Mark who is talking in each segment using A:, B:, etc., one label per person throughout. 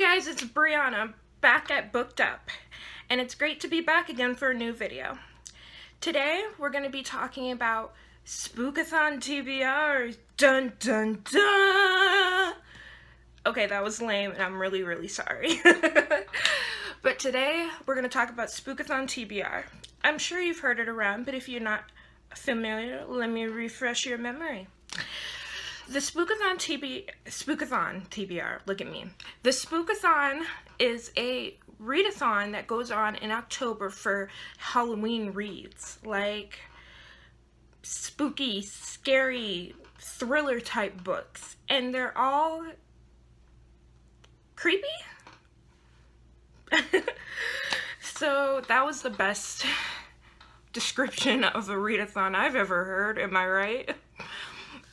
A: guys, it's Brianna, back at Booked Up, and it's great to be back again for a new video. Today, we're going to be talking about Spookathon TBR, dun dun dun! Okay, that was lame, and I'm really sorry. But today, we're going to talk about Spookathon TBR. I'm sure you've heard it around, but if you're not familiar, let me refresh your memory. The Spookathon TBR, look at me. The Spookathon is a readathon that goes on in October for Halloween reads, like spooky, scary, thriller type books, and they're all creepy. So that was the best description of a readathon I've ever heard, am I right?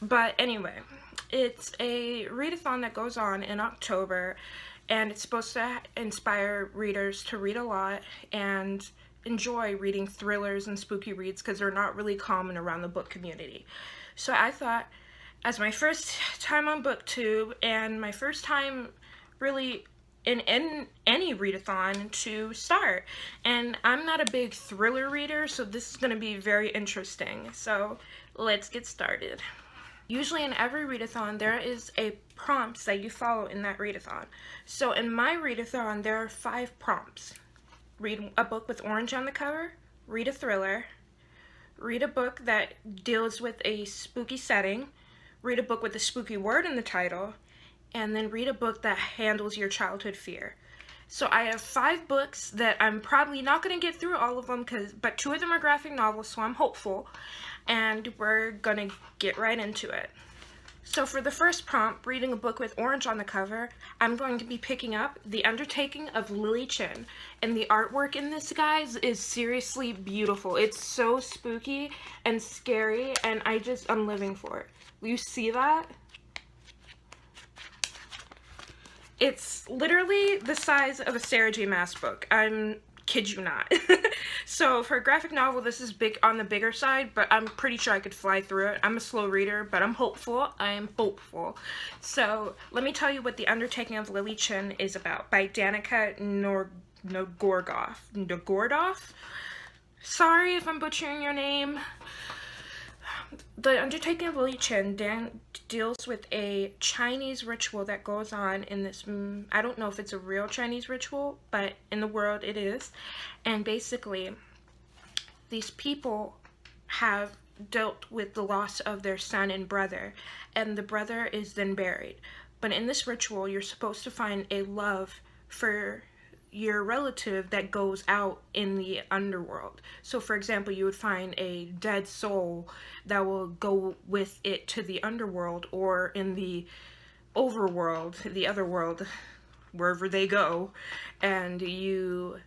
A: But anyway, it's a readathon that goes on in October, and it's supposed to inspire readers to read a lot and enjoy reading thrillers and spooky reads because they're not really common around the book community. So I thought, as my first time on BookTube and my first time really in any readathon, to start. And I'm not a big thriller reader, so this is going to be very interesting. So let's get started. Usually in every readathon, there is a prompts that you follow in that readathon. So in my readathon, there are 5 prompts. Read a book with orange on the cover, read a thriller, read a book that deals with a spooky setting, read a book with a spooky word in the title, and then read a book that handles your childhood fear. So I have 5 books that I'm probably not going to get through all of them, but 2 of them are graphic novels, so I'm hopeful. And we're going to get right into it. So for the first prompt, reading a book with orange on the cover, I'm going to be picking up The Undertaking of Lily Chin. And the artwork in this, guys, is seriously beautiful. It's so spooky and scary, and I'm living for it. You see that? It's literally the size of a Sarah J. Maas book. Kid you not. So for a graphic novel, this is big on the bigger side, but I'm pretty sure I could fly through it. I'm a slow reader, but I'm hopeful. I am hopeful. So let me tell you what The Undertaking of Lily Chin is about, by Danica Nogordoff. Sorry if I'm butchering your name. The Undertaking of Lily Chin deals with a Chinese ritual that goes on in this, I don't know if it's a real Chinese ritual, but in the world it is. And basically, these people have dealt with the loss of their son and brother, and the brother is then buried. But in this ritual, you're supposed to find a love for your relative that goes out in the underworld. So for example, you would find a dead soul that will go with it to the underworld, or in the overworld, the other world, wherever they go, and you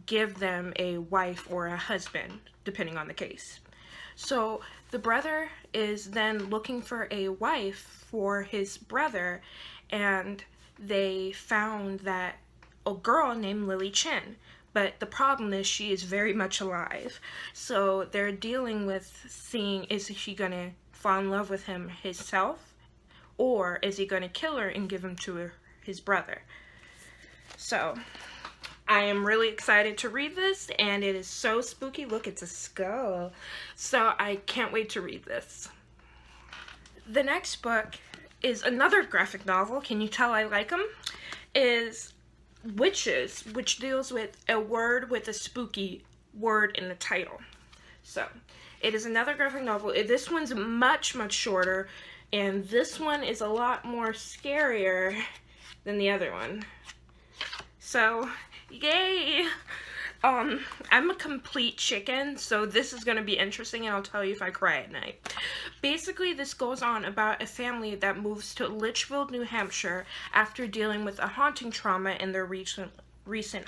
A: give them a wife or a husband, depending on the case. So the brother is then looking for a wife for his brother, and they found that a girl named Lily Chin, but the problem is she is very much alive. So they're dealing with seeing, is she gonna fall in love with him himself, or is he gonna kill her and give him to his brother? So I am really excited to read this, and it is so spooky. Look, it's a skull. So I can't wait to read this. The next book is another graphic novel. Can you tell I like them? Is Witches, which deals with a word with a spooky word in the title. So it is another graphic novel. This one's much shorter, and this one is a lot more scarier than the other one. So yay! I'm a complete chicken, so this is going to be interesting, and I'll tell you if I cry at night. Basically, this goes on about a family that moves to Litchfield, New Hampshire after dealing with a haunting trauma in their recent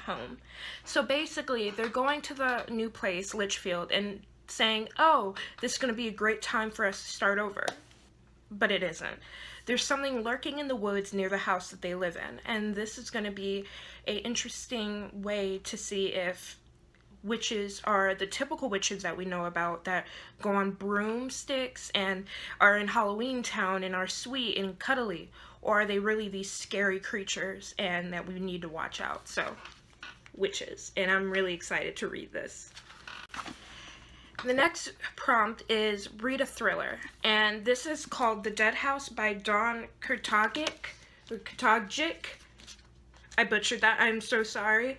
A: home. So basically, they're going to the new place, Litchfield, and saying, oh, this is going to be a great time for us to start over. But it isn't. There's something lurking in the woods near the house that they live in, and this is going to be an interesting way to see if witches are the typical witches that we know about that go on broomsticks and are in Halloween Town and are sweet and cuddly? Or are they really these scary creatures and that we need to watch out? So, witches. And I'm really excited to read this. The next prompt is read a thriller. And this is called The Dead House by Dawn Kurtagic. I butchered that. I'm so sorry.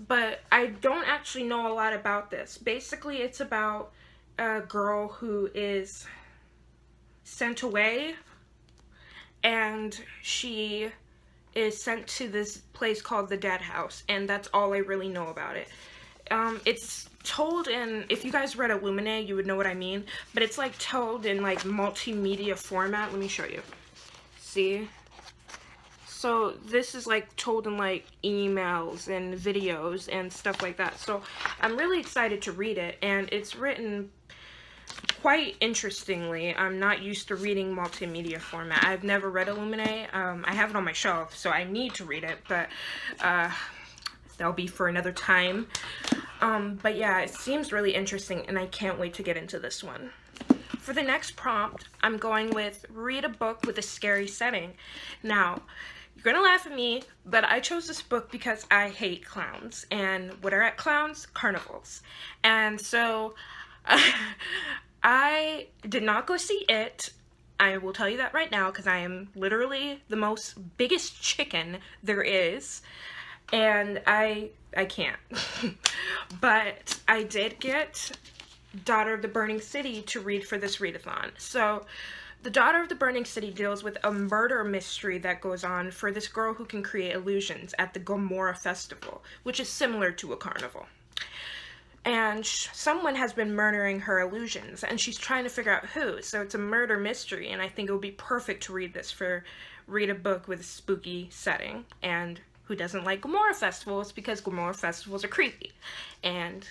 A: But I don't actually know a lot about this. Basically, it's about a girl who is sent away, and she is sent to this place called the Dead House, and that's all I really know about it. It's told in, if you guys read Illuminae, you would know what I mean, but it's like told in like multimedia format. Let me show you. See? So this is like told in like emails and videos and stuff like that. So I'm really excited to read it, and it's written quite interestingly. I'm not used to reading multimedia format. I've never read Illuminae. I have it on my shelf, so I need to read it, but that'll be for another time. But yeah, it seems really interesting, and I can't wait to get into this one. For the next prompt, I'm going with read a book with a scary setting. Now, you're gonna laugh at me, but I chose this book because I hate clowns. And what are at clowns? Carnivals. And so I did not go see it. I will tell you that right now, because I am literally the biggest chicken there is. And I can't. But I did get Daughter of the Burning City to read for this readathon. So The Daughter of the Burning City deals with a murder mystery that goes on for this girl who can create illusions at the Gomorrah Festival, which is similar to a carnival. And someone has been murdering her illusions, and she's trying to figure out who. So it's a murder mystery, and I think it would be perfect to read this read a book with a spooky setting. And who doesn't like Gomorrah festivals? Because Gomorrah festivals are creepy. And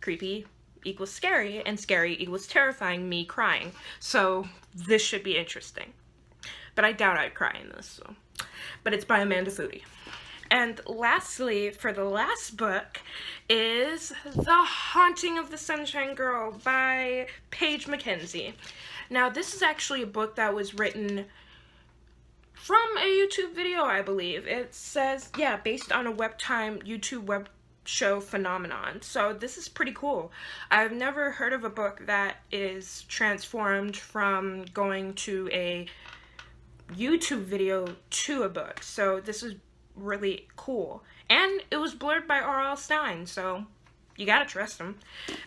A: creepy equals scary, and scary equals terrifying, me crying. So this should be interesting. But I doubt I'd cry in this. So. But it's by Amanda Foody. And lastly, for the last book, is The Haunting of the Sunshine Girl by Paige Mackenzie. Now, this is actually a book that was written from a YouTube video, I believe. It says, yeah, based on a YouTube web show phenomenon. So this is pretty cool. I've never heard of a book that is transformed from going to a YouTube video to a book. So this is really cool. And it was blurred by R.L. Stine, so you gotta trust him.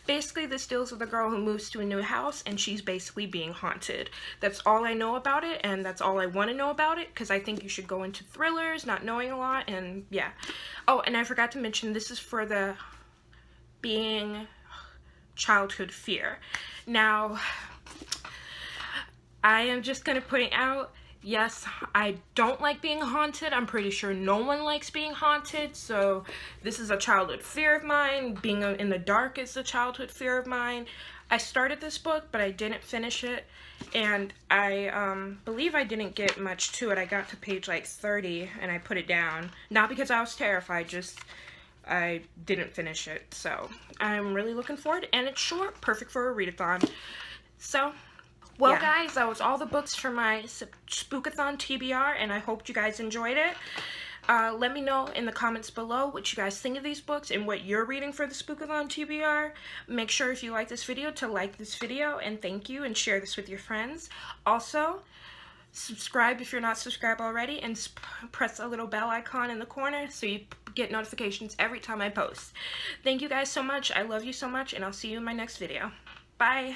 A: Basically, this deals with a girl who moves to a new house, and she's basically being haunted. That's all I know about it, and that's all I want to know about it, because I think you should go into thrillers, not knowing a lot, and yeah. Oh, and I forgot to mention, this is for the being childhood fear. Now, I am just gonna point out, yes, I don't like being haunted. I'm pretty sure no one likes being haunted, so this is a childhood fear of mine. Being in the dark is a childhood fear of mine. I started this book, but I didn't finish it, and I believe I didn't get much to it. I got to page like 30, and I put it down. Not because I was terrified, just I didn't finish it, so I'm really looking forward, and it's short, perfect for a readathon. So, well, yeah. Guys, that was all the books for my Spookathon TBR, and I hope you guys enjoyed it. Let me know in the comments below what you guys think of these books and what you're reading for the Spookathon TBR. Make sure if you like this video to like this video, and thank you, and share this with your friends. Also, subscribe if you're not subscribed already, and press the little bell icon in the corner so you get notifications every time I post. Thank you guys so much. I love you so much, and I'll see you in my next video. Bye!